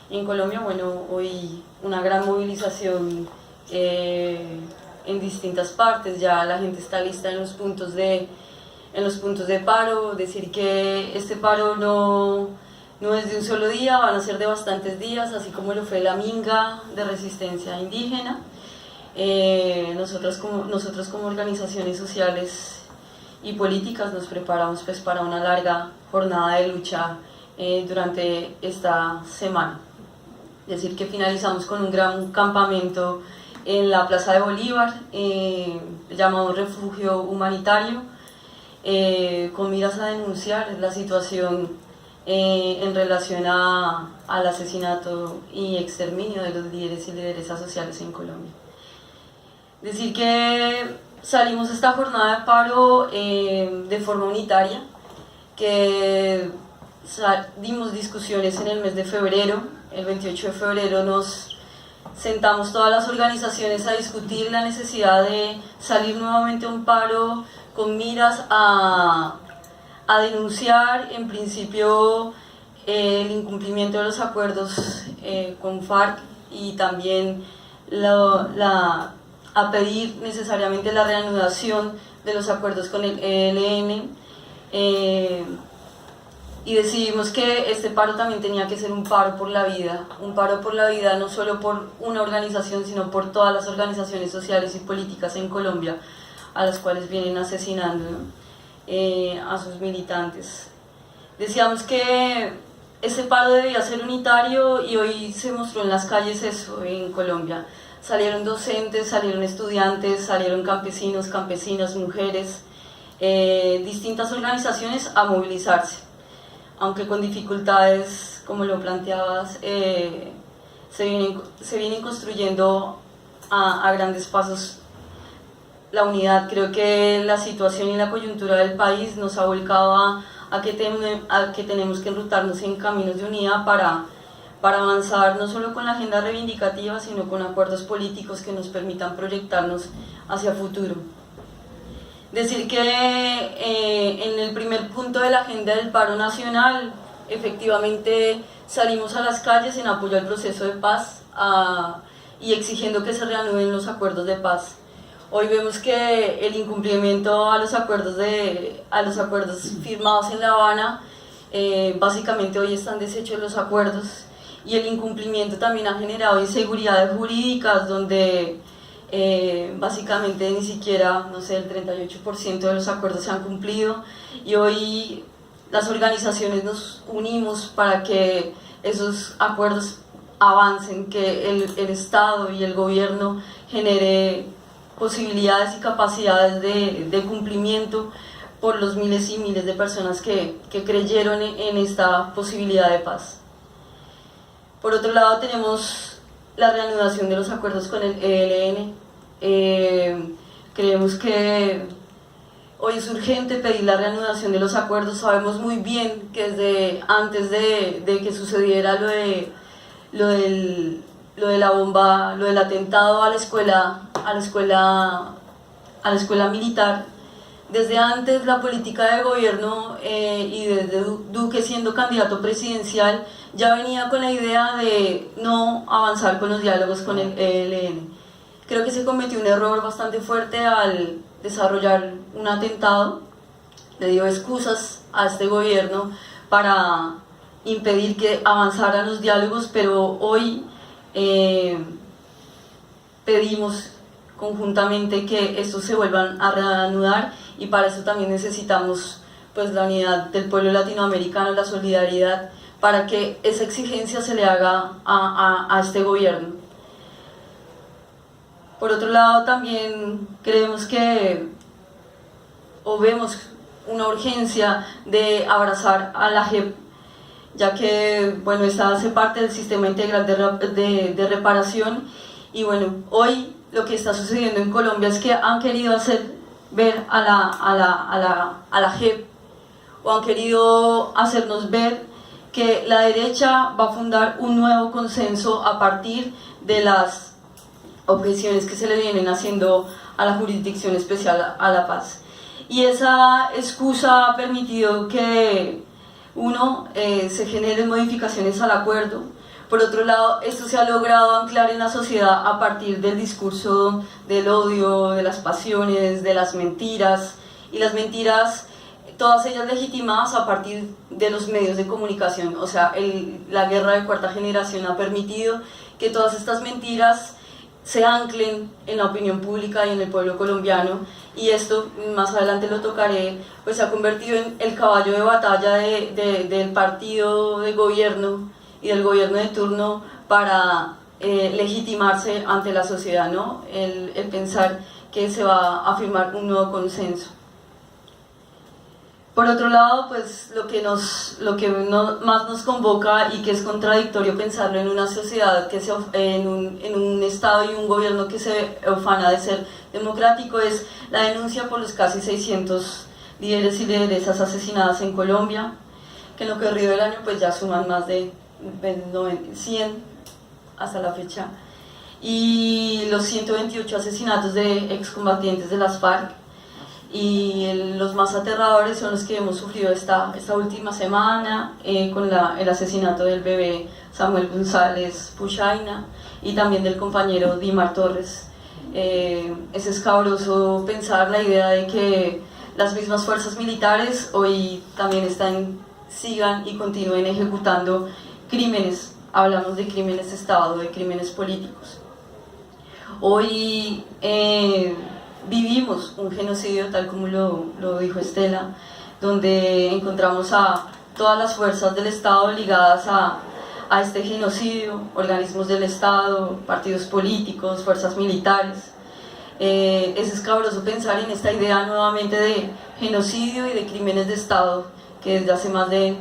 en Colombia. Bueno, hoy una gran movilización en distintas partes, ya la gente está lista en los puntos de paro. Decir que este paro no es de un solo día, van a ser de bastantes días, así como lo fue la Minga de resistencia indígena. Nosotros como organizaciones sociales y políticas nos preparamos pues para una larga jornada de lucha durante esta semana. Es decir, que finalizamos con un gran campamento en la Plaza de Bolívar, llamado Refugio Humanitario, con miras a denunciar la situación en relación al asesinato y exterminio de los líderes y lideresas sociales en Colombia. Decir que salimos esta jornada de paro de forma unitaria, que dimos discusiones en el mes de febrero. El 28 de febrero nos sentamos todas las organizaciones a discutir la necesidad de salir nuevamente a un paro con miras a denunciar en principio el incumplimiento de los acuerdos con FARC, y también a pedir necesariamente la reanudación de los acuerdos con el ELN, y decidimos que este paro también tenía que ser un paro por la vida no solo por una organización, sino por todas las organizaciones sociales y políticas en Colombia a las cuales vienen asesinando, ¿no? A sus militantes. Decíamos que este paro debía ser unitario, y hoy se mostró en las calles eso en Colombia. Salieron docentes, salieron estudiantes, salieron campesinos, campesinas, mujeres, distintas organizaciones a movilizarse, aunque con dificultades, como lo planteabas, se vienen construyendo a grandes pasos la unidad. Creo que la situación y la coyuntura del país nos ha volcado a que tenemos que enrutarnos en caminos de unidad para avanzar no solo con la agenda reivindicativa, sino con acuerdos políticos que nos permitan proyectarnos hacia el futuro. Decir que en el primer punto de la agenda del paro nacional, efectivamente salimos a las calles en apoyo al proceso de paz y exigiendo que se reanuden los acuerdos de paz. Hoy vemos que el incumplimiento a los acuerdos firmados en La Habana, básicamente hoy están deshechos los acuerdos, y el incumplimiento también ha generado inseguridades jurídicas donde básicamente ni siquiera, no sé, el 38% de los acuerdos se han cumplido, y hoy las organizaciones nos unimos para que esos acuerdos avancen, que el Estado y el gobierno genere posibilidades y capacidades de cumplimiento por los miles y miles de personas que creyeron en esta posibilidad de paz. Por otro lado, tenemos la reanudación de los acuerdos con el ELN. Creemos que hoy es urgente pedir la reanudación de los acuerdos. Sabemos muy bien que desde antes de que sucediera lo de la bomba, lo del atentado a la escuela militar, desde antes la política de gobierno y desde Duque siendo candidato presidencial ya venía con la idea de no avanzar con los diálogos con el ELN. Creo que se cometió un error bastante fuerte al desarrollar un atentado. Le dio excusas a este gobierno para impedir que avanzaran los diálogos, pero hoy pedimos conjuntamente que estos se vuelvan a reanudar, y para eso también necesitamos pues la unidad del pueblo latinoamericano, la solidaridad, para que esa exigencia se le haga a este gobierno. Por otro lado, también creemos que vemos una urgencia de abrazar a la JEP, ya que bueno, esta hace parte del sistema integral de reparación, y bueno, hoy lo que está sucediendo en Colombia es que han querido hacer ver a la JEP, o han querido hacernos ver que la derecha va a fundar un nuevo consenso a partir de las objeciones que se le vienen haciendo a la Jurisdicción Especial a la Paz. Y esa excusa ha permitido que se generen modificaciones al acuerdo, Por otro lado, esto se ha logrado anclar en la sociedad a partir del discurso del odio, de las pasiones, de las mentiras, y las mentiras, todas ellas legitimadas a partir de los medios de comunicación. O sea, la guerra de cuarta generación ha permitido que todas estas mentiras se anclen en la opinión pública y en el pueblo colombiano, y esto, más adelante lo tocaré, pues se ha convertido en el caballo de batalla del partido de gobierno y del gobierno de turno para legitimarse ante la sociedad, ¿no? El pensar que se va a firmar un nuevo consenso. Por otro lado, pues lo que más nos convoca, y que es contradictorio pensarlo en una sociedad, en un Estado y un gobierno que se ufana de ser democrático, es la denuncia por los casi 600 líderes y lideresas asesinadas en Colombia, que en lo corrido del año pues ya suman más de 100 hasta la fecha, y los 128 asesinatos de excombatientes de las FARC. Y los más aterradores son los que hemos sufrido esta última semana, con el asesinato del bebé Samuel González Puchaina y también del compañero Dimar Torres. Es escabroso pensar la idea de que las mismas fuerzas militares hoy también sigan y continúen ejecutando crímenes. Hablamos de crímenes de Estado, de crímenes políticos. Hoy vivimos un genocidio, tal como lo dijo Estela, donde encontramos a todas las fuerzas del Estado ligadas a este genocidio, organismos del Estado, partidos políticos, fuerzas militares. Es escabroso pensar en esta idea nuevamente de genocidio y de crímenes de Estado, que desde hace más de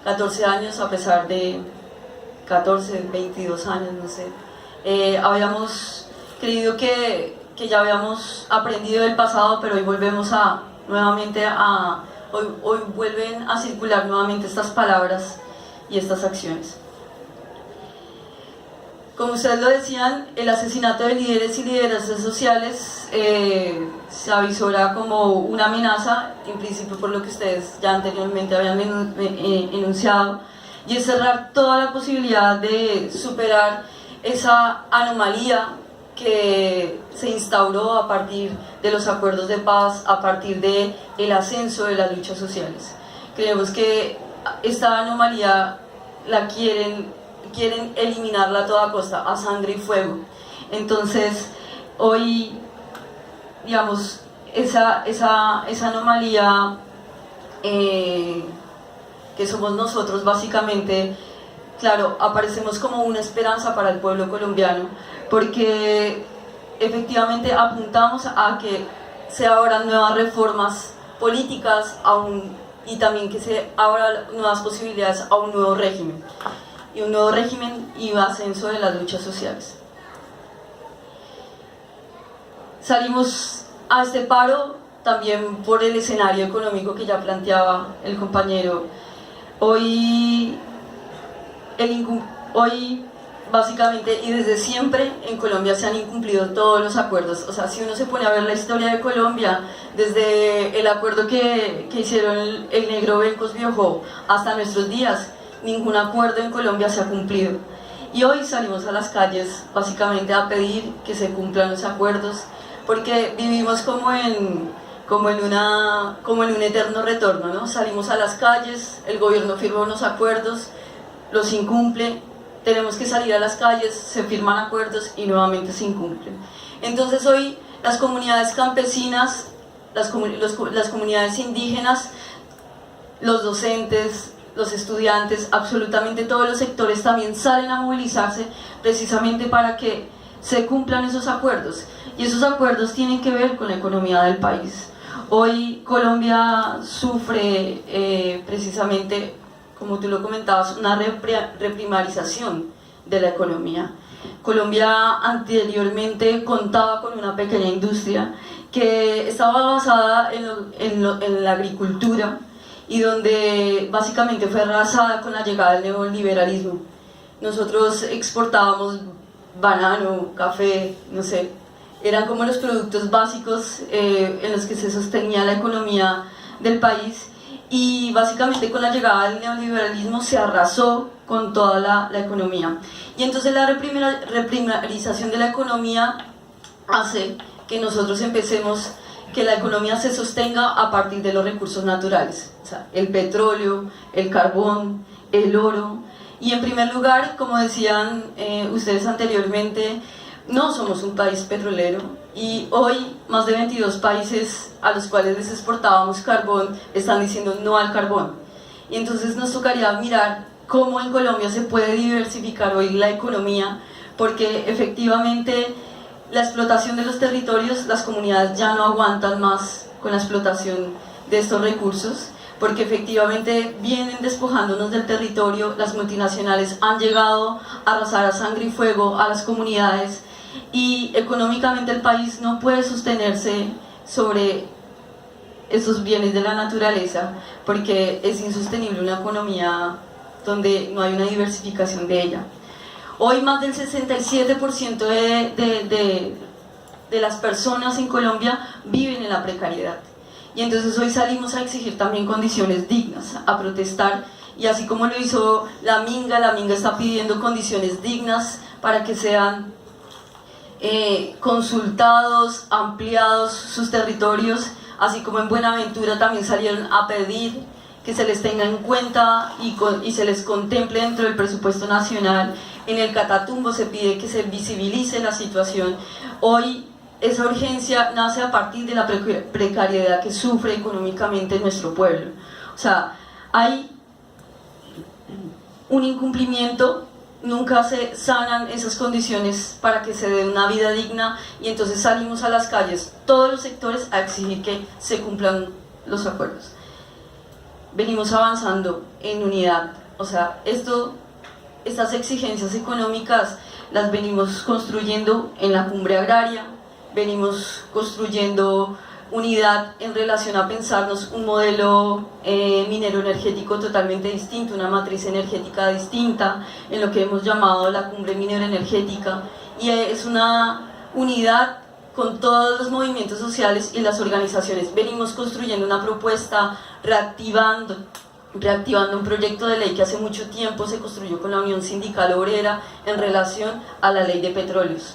14 años, a pesar de 14, 22 años, no sé, habíamos creído que ya habíamos aprendido del pasado, pero hoy volvemos hoy vuelven a circular nuevamente estas palabras y estas acciones. Como ustedes lo decían, el asesinato de líderes y lideresas sociales se avisora como una amenaza, en principio por lo que ustedes ya anteriormente habían enunciado, y es cerrar toda la posibilidad de superar esa anomalía que se instauró a partir de los acuerdos de paz, a partir del ascenso de las luchas sociales. Creemos que esta anomalía quieren eliminarla a toda costa, a sangre y fuego. Entonces, hoy, digamos, esa anomalía que somos nosotros, básicamente, claro, aparecemos como una esperanza para el pueblo colombiano, porque efectivamente apuntamos a que se abran nuevas reformas políticas y también que se abran nuevas posibilidades a un nuevo régimen, y ascenso de las luchas sociales. Salimos a este paro también por el escenario económico que ya planteaba el compañero. Hoy básicamente y desde siempre en Colombia se han incumplido todos los acuerdos. O sea, si uno se pone a ver la historia de Colombia, desde el acuerdo que hicieron el negro Bencos Biojó hasta nuestros días, ningún acuerdo en Colombia se ha cumplido. Y hoy salimos a las calles básicamente a pedir que se cumplan los acuerdos, porque vivimos como en un eterno retorno, ¿no? Salimos a las calles, el gobierno firma unos acuerdos, los incumple, tenemos que salir a las calles, se firman acuerdos y nuevamente se incumplen. Entonces hoy las comunidades campesinas, las comunidades indígenas, los docentes, los estudiantes, absolutamente todos los sectores también salen a movilizarse precisamente para que se cumplan esos acuerdos. Y esos acuerdos tienen que ver con la economía del país. Hoy Colombia sufre precisamente, como tú lo comentabas, una reprimarización de la economía. Colombia anteriormente contaba con una pequeña industria que estaba basada en la agricultura y donde básicamente fue arrasada con la llegada del neoliberalismo. Nosotros exportábamos banano, café, no sé, eran como los productos básicos en los que se sostenía la economía del país, y básicamente con la llegada del neoliberalismo se arrasó con toda la economía. Y entonces la reprimarización de la economía hace que nosotros empecemos, que la economía se sostenga a partir de los recursos naturales, o sea, el petróleo, el carbón, el oro. Y en primer lugar, como decían ustedes anteriormente, no somos un país petrolero, y hoy más de 22 países a los cuales les exportábamos carbón están diciendo no al carbón. Y entonces nos tocaría mirar cómo en Colombia se puede diversificar hoy la economía, porque efectivamente la explotación de los territorios, las comunidades ya no aguantan más con la explotación de estos recursos, porque efectivamente vienen despojándonos del territorio, las multinacionales han llegado a arrasar a sangre y fuego a las comunidades, y económicamente el país no puede sostenerse sobre esos bienes de la naturaleza, porque es insostenible una economía donde no hay una diversificación de ella. Hoy más del 67% de las personas en Colombia viven en la precariedad, y entonces hoy salimos a exigir también condiciones dignas, a protestar, y así como lo hizo la Minga está pidiendo condiciones dignas para que sean consultados, ampliados sus territorios, así como en Buenaventura también salieron a pedir que se les tenga en cuenta y se les contemple dentro del presupuesto nacional. En el Catatumbo se pide que se visibilice la situación. Hoy esa urgencia nace a partir de la precariedad que sufre económicamente nuestro pueblo. O sea, hay un incumplimiento, nunca se sanan esas condiciones para que se dé una vida digna, y entonces salimos a las calles, todos los sectores, a exigir que se cumplan los acuerdos. Venimos avanzando en unidad, o sea, estas exigencias económicas las venimos construyendo en la cumbre agraria, venimos construyendo unidad en relación a pensarnos un modelo minero energético totalmente distinto, una matriz energética distinta, en lo que hemos llamado la cumbre minero energética, y es una unidad con todos los movimientos sociales y las organizaciones. Venimos construyendo una propuesta, reactivando un proyecto de ley que hace mucho tiempo se construyó con la Unión Sindical Obrera en relación a la ley de petróleos.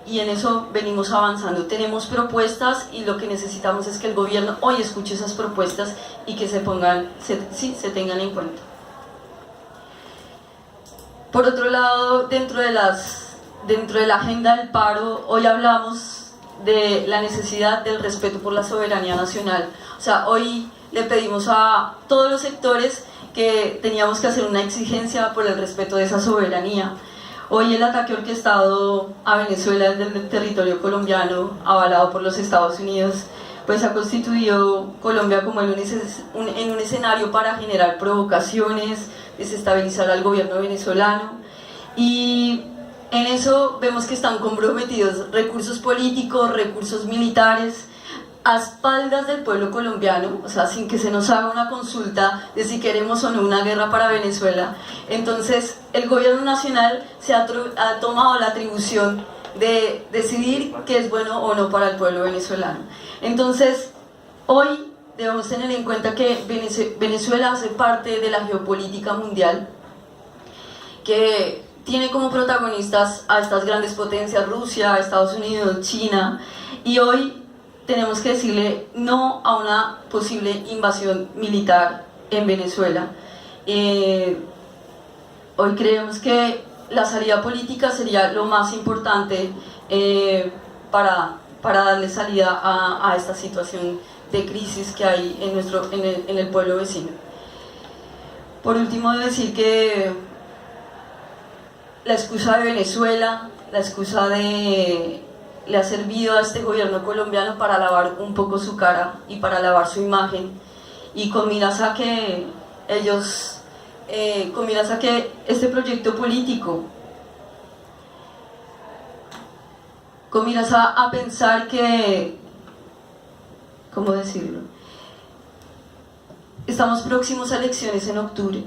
Y en eso venimos avanzando. Tenemos propuestas, y lo que necesitamos es que el gobierno hoy escuche esas propuestas y que se tengan en cuenta. Por otro lado, dentro de la agenda del paro, hoy hablamos de la necesidad del respeto por la soberanía nacional. O sea, hoy le pedimos a todos los sectores que teníamos que hacer una exigencia por el respeto de esa soberanía. Hoy el ataque orquestado a Venezuela desde el territorio colombiano, avalado por los Estados Unidos, pues ha constituido Colombia como en un escenario para generar provocaciones, desestabilizar al gobierno venezolano, y en eso vemos que están comprometidos recursos políticos, recursos militares, a espaldas del pueblo colombiano, o sea, sin que se nos haga una consulta de si queremos o no una guerra para Venezuela. Entonces el gobierno nacional se ha tomado la atribución de decidir qué es bueno o no para el pueblo venezolano. Entonces hoy debemos tener en cuenta que Venezuela hace parte de la geopolítica mundial, que tiene como protagonistas a estas grandes potencias, Rusia, Estados Unidos, China, y hoy tenemos que decirle no a una posible invasión militar en Venezuela. Hoy creemos que la salida política sería lo más importante para darle salida a esta situación de crisis que hay en el pueblo vecino. Por último, debo decir que la excusa de Venezuela, la excusa le ha servido a este gobierno colombiano para lavar un poco su cara y para lavar su imagen, y con miras a que este proyecto político, con miras a pensar que, ¿cómo decirlo? Estamos próximos a elecciones en octubre,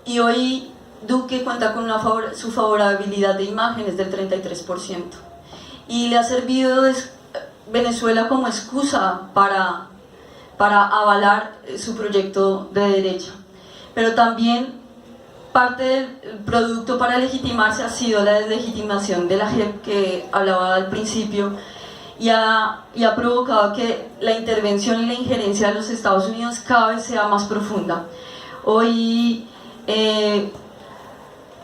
y hoy Duque cuenta con su favorabilidad de imágenes del 33%. Y le ha servido Venezuela como excusa para para avalar su proyecto de derecha. Pero también parte del producto para legitimarse ha sido la deslegitimación de la JEP que hablaba al principio, y ha provocado que la intervención y la injerencia de los Estados Unidos cada vez sea más profunda. Hoy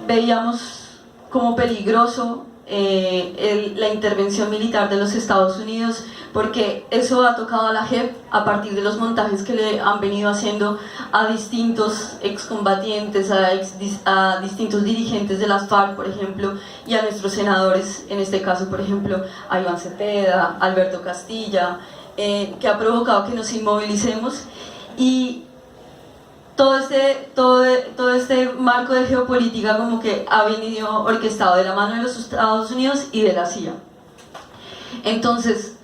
veíamos como peligroso la intervención militar de los Estados Unidos, porque eso ha tocado a la JEP a partir de los montajes que le han venido haciendo a distintos excombatientes, a distintos dirigentes de las FARC, por ejemplo, y a nuestros senadores, en este caso, por ejemplo, a Iván Cepeda, Alberto Castilla, que ha provocado que nos inmovilicemos. Y todo este marco de geopolítica como que ha venido orquestado de la mano de los Estados Unidos y de la CIA. Entonces,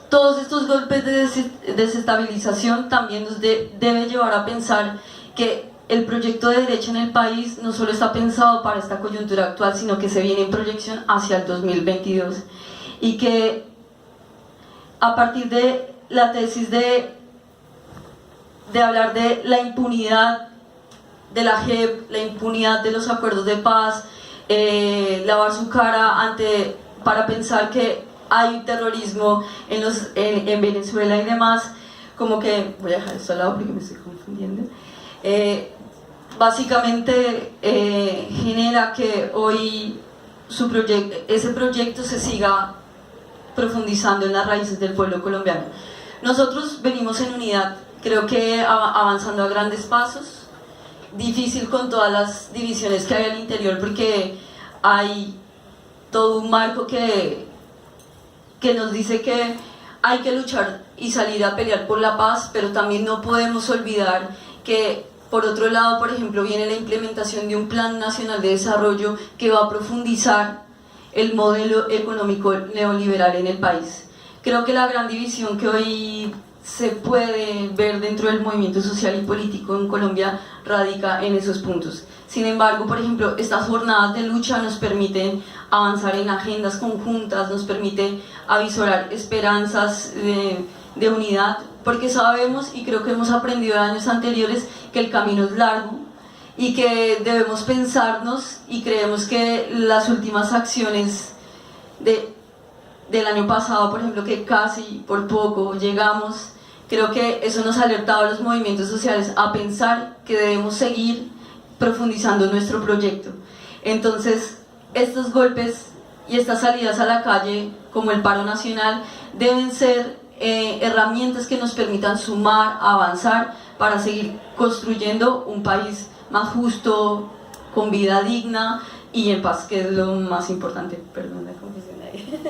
todos estos golpes de desestabilización también nos debe llevar a pensar que el proyecto de derecha en el país no solo está pensado para esta coyuntura actual, sino que se viene en proyección hacia el 2022, y que a partir de la tesis de hablar de la impunidad de la JEP, la impunidad de los acuerdos de paz, lavar su cara para pensar que hay terrorismo en Venezuela y demás, como que, voy a dejar esto al lado porque me estoy confundiendo, básicamente genera que hoy ese proyecto se siga profundizando en las raíces del pueblo colombiano. Nosotros venimos en unidad, creo que avanzando a grandes pasos, difícil con todas las divisiones que hay al interior, porque hay todo un marco que nos dice que hay que luchar y salir a pelear por la paz, pero también no podemos olvidar que por otro lado, por ejemplo, viene la implementación de un Plan Nacional de Desarrollo que va a profundizar el modelo económico neoliberal en el país. Creo que la gran división que hoy se puede ver dentro del movimiento social y político en Colombia radica en esos puntos. Sin embargo, por ejemplo, estas jornadas de lucha nos permiten avanzar en agendas conjuntas, nos permite avisorar esperanzas de unidad, porque sabemos, y creo que hemos aprendido de años anteriores, que el camino es largo y que debemos pensarnos, y creemos que las últimas acciones del año pasado, por ejemplo, que casi por poco llegamos, creo que eso nos ha alertado a los movimientos sociales a pensar que debemos seguir profundizando nuestro proyecto. Entonces, estos golpes y estas salidas a la calle, como el paro nacional, deben ser herramientas que nos permitan sumar, avanzar, para seguir construyendo un país más justo, con vida digna y en paz, que es lo más importante. Perdón la confusión ahí.